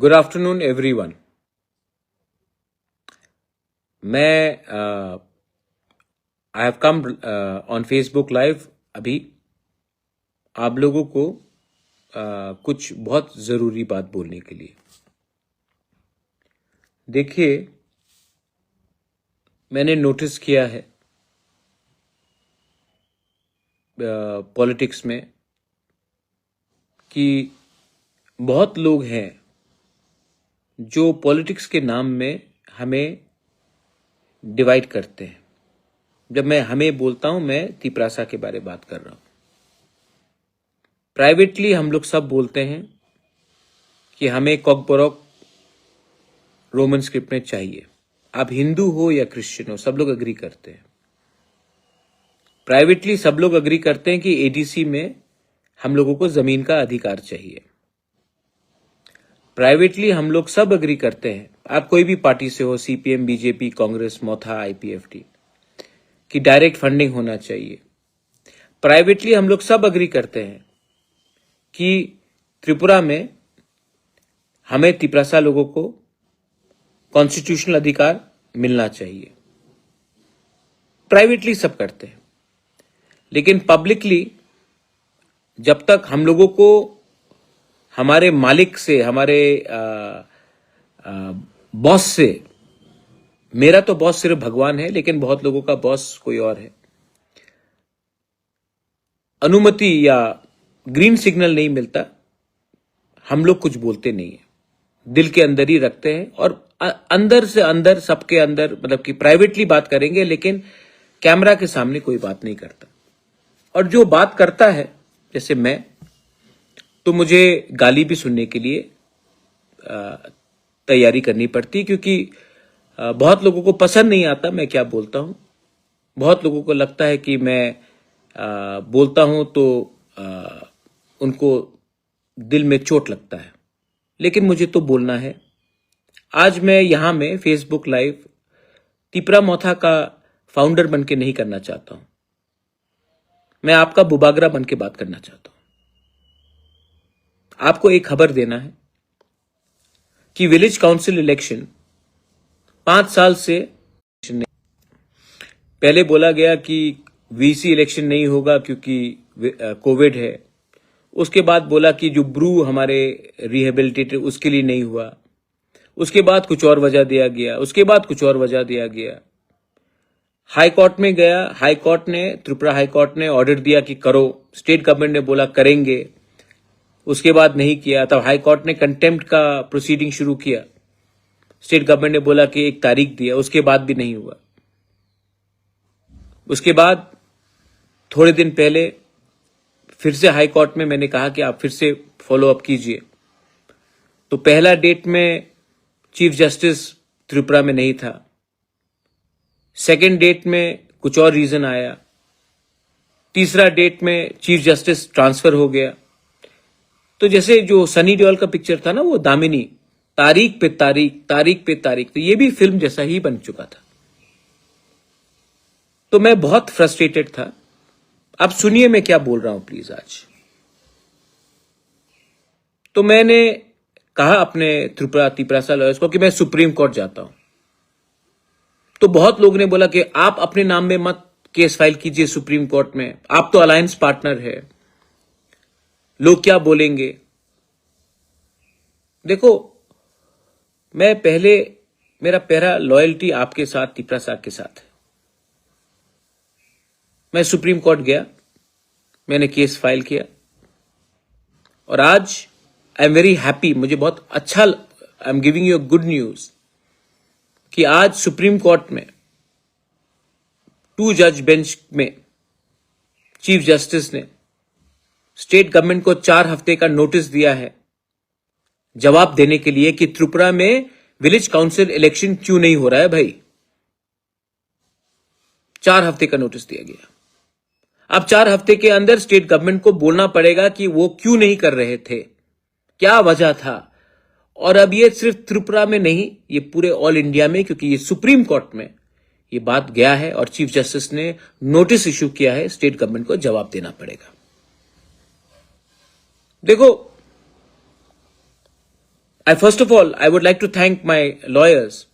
Good afternoon everyone. मैं I have come on Facebook live अभी आप लोगों को कुछ बहुत ज़रूरी बात बोलने के लिए। देखिए, मैंने नोटिस किया है पॉलिटिक्स में कि बहुत लोग हैं जो पॉलिटिक्स के नाम में हमें डिवाइड करते हैं। जब मैं हमें बोलता हूं, मैं तिपरासा के बारे में बात कर रहा हूं। प्राइवेटली हम लोग सब बोलते हैं कि हमें कॉकबोरोक रोमन स्क्रिप्ट में चाहिए। आप हिंदू हो या क्रिश्चियन हो, सब लोग अग्री करते हैं। प्राइवेटली सब लोग अग्री करते हैं कि एडीसी में हम लोगों को जमीन का अधिकार चाहिए। प्राइवेटली हम लोग सब अग्री करते हैं, आप कोई भी पार्टी से हो, सीपीएम, बीजेपी, कांग्रेस, मोथा, आईपीएफटी, कि डायरेक्ट फंडिंग होना चाहिए। प्राइवेटली हम लोग सब अग्री करते हैं कि त्रिपुरा में हमें तिपरासा लोगों को कॉन्स्टिट्यूशनल अधिकार मिलना चाहिए। प्राइवेटली सब करते हैं, लेकिन पब्लिकली जब तक हम लोगों को हमारे मालिक से, हमारे बॉस से, मेरा तो बॉस सिर्फ भगवान है, लेकिन बहुत लोगों का बॉस कोई और है, अनुमति या ग्रीन सिग्नल नहीं मिलता, हम लोग कुछ बोलते नहीं है, दिल के अंदर ही रखते हैं। और अंदर से अंदर, सबके अंदर, मतलब कि प्राइवेटली बात करेंगे, लेकिन कैमरा के सामने कोई बात नहीं करता। और जो बात करता है, जैसे मैं, तो मुझे गाली भी सुनने के लिए तैयारी करनी पड़ती, क्योंकि बहुत लोगों को पसंद नहीं आता मैं क्या बोलता हूं। बहुत लोगों को लगता है कि मैं बोलता हूं तो उनको दिल में चोट लगता है, लेकिन मुझे तो बोलना है। आज मैं यहां में फेसबुक लाइव तिपरा मोथा का फाउंडर बन के नहीं करना चाहता हूं। मैं आपका बुबागरा बन के बात करना चाहता हूं। आपको एक खबर देना है कि विलेज काउंसिल इलेक्शन 5 साल से पहले बोला गया कि वीसी इलेक्शन नहीं होगा क्योंकि कोविड है। उसके बाद बोला कि जो ब्रू हमारे रिहेबिलिटेटर उसके लिए नहीं हुआ। उसके बाद कुछ और वजह दिया गया, उसके बाद कुछ और वजह दिया गया। हाई कोर्ट में गया, हाई कोर्ट ने, त्रिपुरा हाई कोर्ट ने ऑर्डर दिया कि करो। स्टेट गवर्नमेंट ने बोला करेंगे, उसके बाद नहीं किया। तब हाई कोर्ट ने कंटेम्प्ट का प्रोसीडिंग शुरू किया। स्टेट गवर्नमेंट ने बोला कि एक तारीख दिया, उसके बाद भी नहीं हुआ। उसके बाद थोड़े दिन पहले फिर से हाई कोर्ट में मैंने कहा कि आप फिर से फॉलो अप कीजिए। तो पहला डेट में चीफ जस्टिस त्रिपुरा में नहीं था। सेकेंड डेट में कुछ और रीजन आया। तीसरा डेट में चीफ जस्टिस ट्रांसफर हो गया। तो जैसे जो सनी देओल का पिक्चर था ना, वो दामिनी, तारीख पे तारीख, तारीख पे तारीख, तो ये भी फिल्म जैसा ही बन चुका था। तो मैं बहुत फ्रस्ट्रेटेड था। अब सुनिए मैं क्या बोल रहा हूं प्लीज आज। तो मैंने कहा अपने तिपरासा लॉयर्स को कि मैं सुप्रीम कोर्ट जाता हूं। तो बहुत लोगों ने बोला कि आप अपने नाम में मत केस फाइल कीजिए सुप्रीम कोर्ट में, आप तो अलायंस पार्टनर है, लोग क्या बोलेंगे। देखो, मैं पहले, मेरा पहला लॉयल्टी आपके साथ, तिपरासा के साथ है। मैं सुप्रीम कोर्ट गया, मैंने केस फाइल किया, और आज आई एम वेरी हैप्पी, मुझे बहुत अच्छा, I am giving you good news कि आज सुप्रीम कोर्ट में 2 जज बेंच में चीफ जस्टिस ने स्टेट गवर्नमेंट को 4 हफ्ते का नोटिस दिया है जवाब देने के लिए कि त्रिपुरा में विलेज काउंसिल इलेक्शन क्यों नहीं हो रहा है भाई। 4 हफ्ते का नोटिस दिया गया। अब 4 हफ्ते के अंदर स्टेट गवर्नमेंट को बोलना पड़ेगा कि वो क्यों नहीं कर रहे थे, क्या वजह था। और अब ये सिर्फ त्रिपुरा में नहीं, ये पूरे ऑल इंडिया में, क्योंकि ये सुप्रीम कोर्ट में ये बात गया है और चीफ जस्टिस ने नोटिस इश्यू किया है, स्टेट गवर्नमेंट को जवाब देना पड़ेगा। देखो, First of all, I would like to thank my lawyers,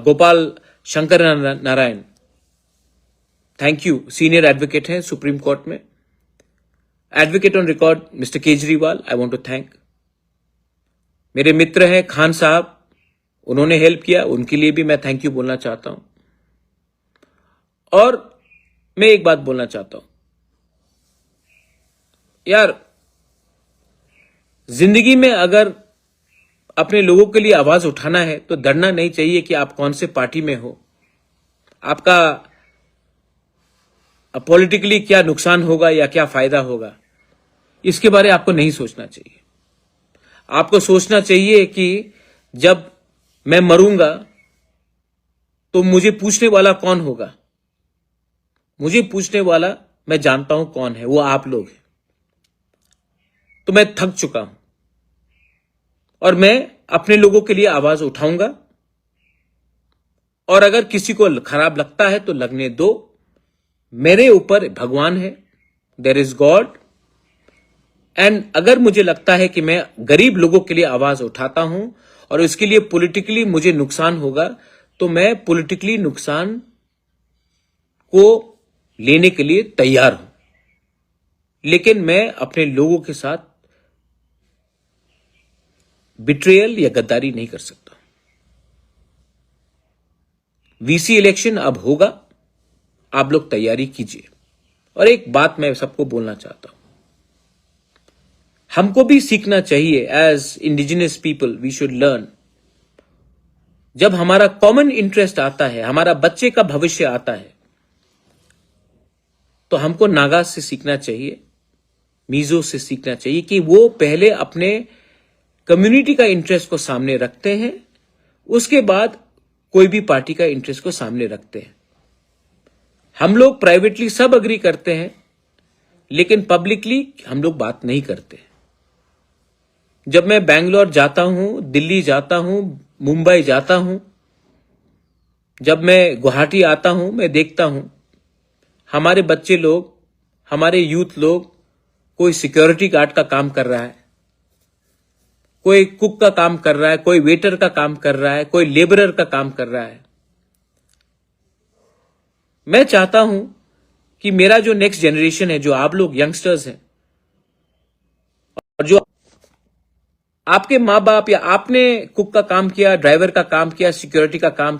Gopal Shankar Narayan. Thank you, senior advocate हैं सुप्रीम कोर्ट में. Advocate on record mister Kejriwal, I want to thank. मेरे मित्र हैं खान साहब, उन्होंने हेल्प किया, उनके लिए भी मैं थैंक यू बोलना चाहता हूं. और मैं एक बात बोलना चाहता हूं यार, जिंदगी में अगर अपने लोगों के लिए आवाज उठाना है तो डरना नहीं चाहिए कि आप कौन से पार्टी में हो, आपका पॉलिटिकली क्या नुकसान होगा या क्या फायदा होगा, इसके बारे आपको नहीं सोचना चाहिए. आपको सोचना चाहिए कि जब मैं मरूंगा तो मुझे पूछने वाला कौन होगा. मुझे पूछने वाला मैं जानता हूं कौन है, वो आप लोग हैं. तो मैं थक चुका हूं और मैं अपने लोगों के लिए आवाज उठाऊंगा. और अगर किसी को खराब लगता है तो लगने दो. मेरे ऊपर भगवान है, देयर इज गॉड. एंड अगर मुझे लगता है कि मैं गरीब लोगों के लिए आवाज उठाता हूं और इसके लिए पॉलिटिकली मुझे नुकसान होगा, तो मैं पॉलिटिकली नुकसान को लेने के लिए तैयार हूं. लेकिन मैं अपने लोगों के साथ बिट्रेयल या गद्दारी नहीं कर सकता. वीसी इलेक्शन अब होगा, आप लोग तैयारी कीजिए. और एक बात मैं सबको बोलना चाहता हूं, हमको भी सीखना चाहिए. As indigenous people we should learn. जब हमारा कॉमन इंटरेस्ट आता है, हमारा बच्चे का भविष्य आता है, तो हमको नागा से सीखना चाहिए, मीजो से सीखना चाहिए कि वो पहले अपने कम्युनिटी का इंटरेस्ट को सामने रखते हैं, उसके बाद कोई भी पार्टी का इंटरेस्ट को सामने रखते हैं. हम लोग प्राइवेटली सब अग्री करते हैं, लेकिन पब्लिकली हम लोग बात नहीं करते. जब मैं बैंगलोर जाता हूं, दिल्ली जाता हूं, मुंबई जाता हूं, जब मैं गुवाहाटी आता हूं, मैं देखता हूं हमारे बच्चे लोग, हमारे यूथ लोग, कोई सिक्योरिटी गार्ड का काम कर रहा है, कोई कुक का काम कर रहा है, कोई वेटर का काम कर रहा है, कोई लेबरर का काम कर रहा है. मैं चाहता हूं कि मेरा जो नेक्स्ट जनरेशन है, जो आप लोग यंगस्टर्स हैं, और जो आपके माँ बाप या आपने कुक का काम किया, ड्राइवर का काम किया, सिक्योरिटी का काम